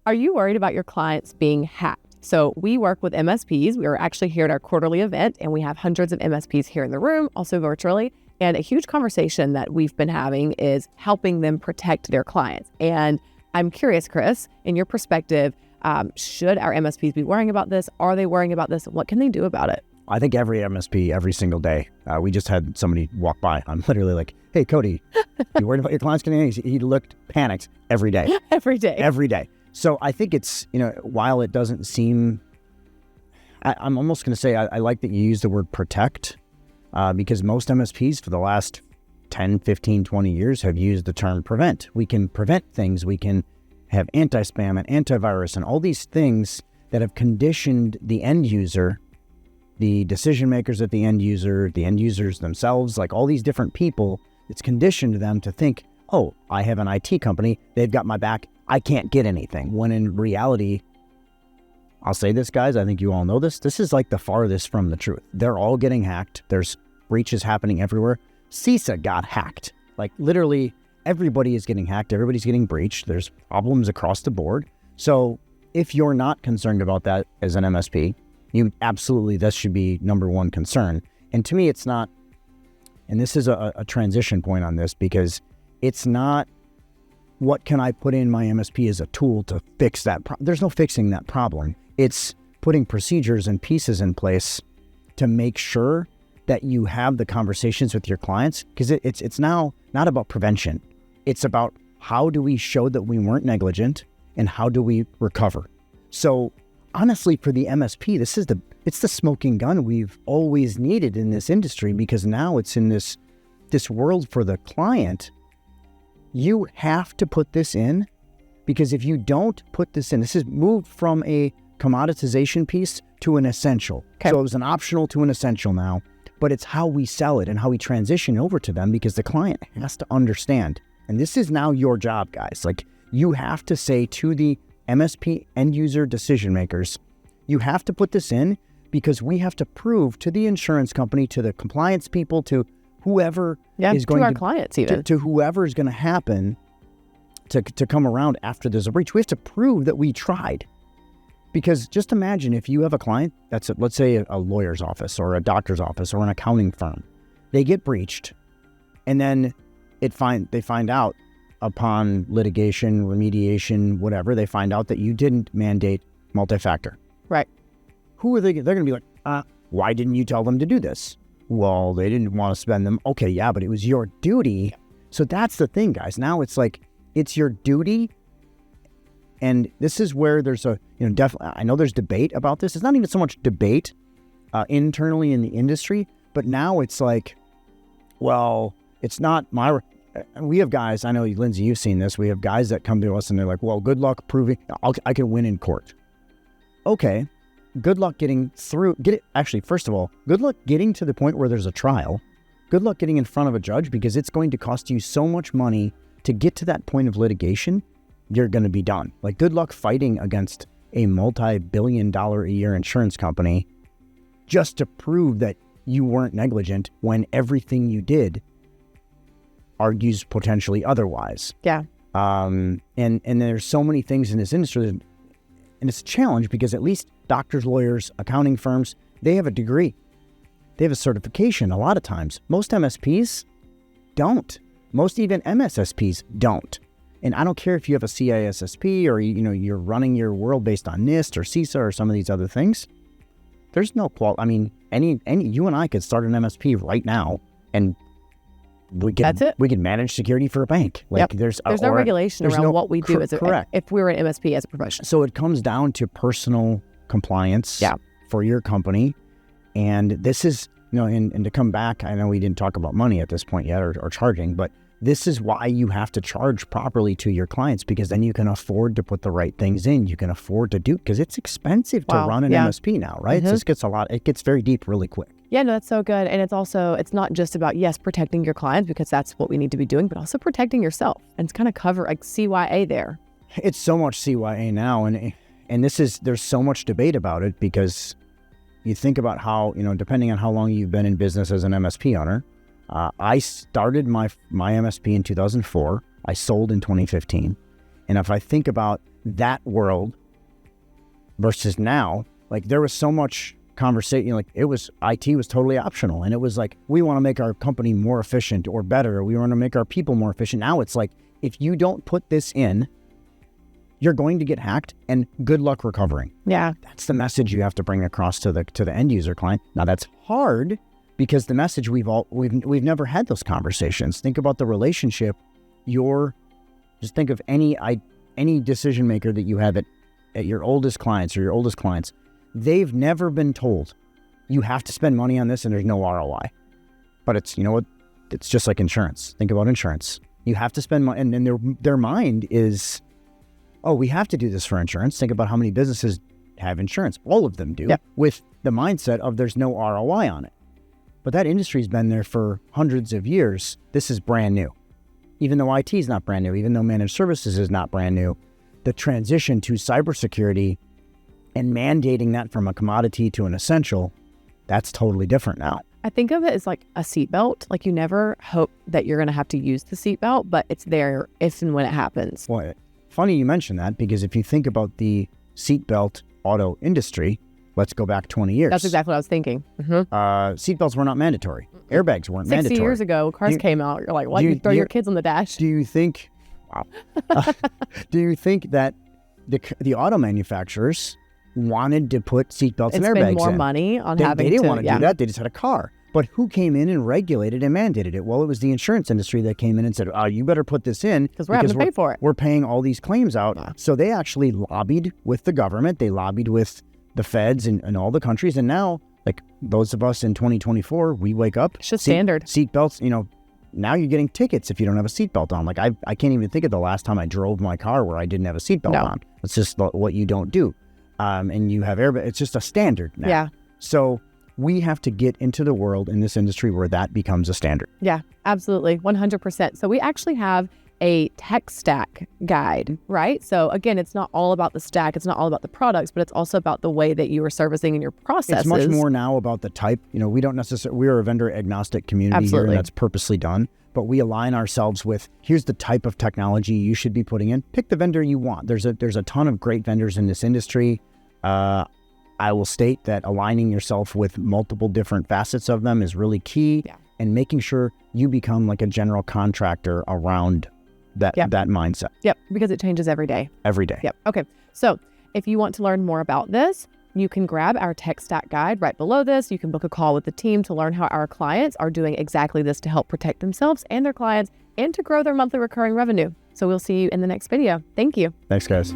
Are you worried about your clients being hacked? So we work with MSPs. We are actually here at our quarterly event, and we have hundreds of MSPs here in the room, also virtually. And a huge conversation that we've been having is helping them protect their clients. And I'm curious, Chris, in your perspective, should our MSPs be worrying about this? Are they worrying about this? What can they do about it? I think every MSP, every single day. We just had somebody walk by. I'm literally like, hey, Cody, you worried about your clients getting hacked? He looked panicked every day. Every day. Every day. So I think it's, while it doesn't seem, I'm almost going to say, I like that you use the word protect, because most MSPs for the last 10, 15, 20 years have used the term prevent. We can prevent things. We can have anti-spam and antivirus and all these things that have conditioned the end user, the decision makers at the end users themselves, like all these different people. It's conditioned them to think, oh, I have an IT company. They've got my back. I can't get anything. When in reality, I'll say this, guys, I think you all know this. This is like the farthest from the truth. They're all getting hacked. There's breaches happening everywhere. CISA got hacked. Like literally everybody is getting hacked. Everybody's getting breached. There's problems across the board. So if you're not concerned about that as an MSP, you absolutely, that should be number one concern. And to me, it's not, and this is a transition point on this, because it's not, what can I put in my MSP as a tool to fix that problem? There's no fixing that problem. It's putting procedures and pieces in place to make sure that you have the conversations with your clients, because it's now not about prevention. It's about how do we show that we weren't negligent and how do we recover? So honestly, for the MSP, it's the smoking gun we've always needed in this industry, because now it's in this world for the client. You have to put this in, because if you don't put this in, this has moved from a commoditization piece to an essential. Okay. So it was an optional to an essential now, but it's how we sell it and how we transition over to them, because the client has to understand. And this is now your job, guys. Like, you have to say to the MSP end user decision makers, you have to put this in, because we have to prove to the insurance company, to the compliance people, to whoever is going to our clients, even to whoever is going to happen to come around after there's a breach. We have to prove that we tried. Because just imagine if you have a client that's, let's say, a lawyer's office or a doctor's office or an accounting firm. They get breached, and then they find out upon litigation, remediation, whatever, they find out that you didn't mandate multi-factor. Right. Who are they? They're going to be like, why didn't you tell them to do this? Well, they didn't want to spend them. Okay, yeah, but it was your duty. So that's the thing, guys. Now it's like, it's your duty. And this is where there's definitely, I know there's debate about this. It's not even so much debate internally in the industry, but now it's like, well, it's not we have guys, I know, Lindsay, you've seen this. We have guys that come to us and they're like, well, good luck proving I can win in court. Okay. Good luck getting through, first of all, good luck getting to the point where there's a trial. Good luck getting in front of a judge, because it's going to cost you so much money to get to that point of litigation. You're going to be done. Like, good luck fighting against a multi-billion-dollar a year insurance company just to prove that you weren't negligent when everything you did argues potentially otherwise. Yeah. And there's so many things in this industry, and it's a challenge, because at least doctors, lawyers, accounting firms, they have a degree. They have a certification a lot of times. Most MSPs don't. Most even MSSPs don't. And I don't care if you have a CISSP or you're running your world based on NIST or CISA or some of these other things. There's no any you and I could start an MSP right now, and we can manage security for a bank. Like, there's no regulation around what we do if we're an MSP as a profession. So it comes down to personal compliance for your company. And this is, and to come back, I know we didn't talk about money at this point yet, or charging, but this is why you have to charge properly to your clients, because then you can afford to put the right things in. You can afford to do, because it's expensive to run an MSP now, right? Mm-hmm. It gets very deep really quick. Yeah, no, that's so good. And it's not just about, protecting your clients, because that's what we need to be doing, but also protecting yourself. And it's kind of cover like CYA there. It's so much CYA now. And there's so much debate about it, because you think about how, depending on how long you've been in business as an MSP owner. I started my MSP in 2004. I sold in 2015. And if I think about that world versus now, like there was so much conversation, like IT was totally optional. And it was like, we want to make our company more efficient or better. Or we want to make our people more efficient. Now it's like, if you don't put this in, you're going to get hacked and good luck recovering. Yeah. That's the message you have to bring across to the end user client. Now that's hard because the message we've never had those conversations. Think about the relationship. Just think of any decision maker that you have at your oldest clients or your oldest clients. They've never been told you have to spend money on this and there's no ROI. But it's, you know what? It's just like insurance. Think about insurance. You have to spend money, and then their mind is, oh, we have to do this for insurance. Think about how many businesses have insurance. All of them do, with the mindset of there's no ROI on it. But that industry's been there for hundreds of years. This is brand new. Even though IT is not brand new, even though managed services is not brand new, the transition to cybersecurity and mandating that from a commodity to an essential, that's totally different now. I think of it as like a seatbelt. Like you never hope that you're going to have to use the seatbelt, but it's there if and when it happens. Well, funny you mention that, because if you think about the seatbelt auto industry, let's go back 20 years. That's exactly what I was thinking. Seatbelts were not mandatory. Airbags weren't mandatory. 60 years ago, cars came out. You're like, what? You throw your kids on the dash? Do you think, do you think that the auto manufacturers wanted to put seatbelts and airbags in? Spend more money on having to. They didn't want to do that. They just had a car. But who came in and regulated and mandated it? Well, it was the insurance industry that came in and said, oh, you better put this in. Because we're having to pay for it. We're paying all these claims out. Yeah. So they actually lobbied with the government. They lobbied with the feds and all the countries. And now, like those of us in 2024, we wake up. It's just standard. Seatbelts, now you're getting tickets if you don't have a seatbelt on. Like I can't even think of the last time I drove my car where I didn't have a seatbelt on. It's just what you don't do. And you have airbag. It's just a standard now. Yeah. So we have to get into the world in this industry where that becomes a standard. Yeah, absolutely. 100%. So we actually have a tech stack guide, right? So again, it's not all about the stack. It's not all about the products, but it's also about the way that you are servicing in your processes. It's much more now about the type. We don't necessarily, we're a vendor agnostic community here, and that's purposely done. But we align ourselves with, here's the type of technology you should be putting in. Pick the vendor you want. There's a ton of great vendors in this industry. I will state that aligning yourself with multiple different facets of them is really key, and making sure you become like a general contractor around that mindset. Yep, because it changes every day. Every day. Yep. Okay. So if you want to learn more about this, you can grab our tech stack guide right below this. You can book a call with the team to learn how our clients are doing exactly this to help protect themselves and their clients and to grow their monthly recurring revenue. So we'll see you in the next video. Thank you. Thanks, guys.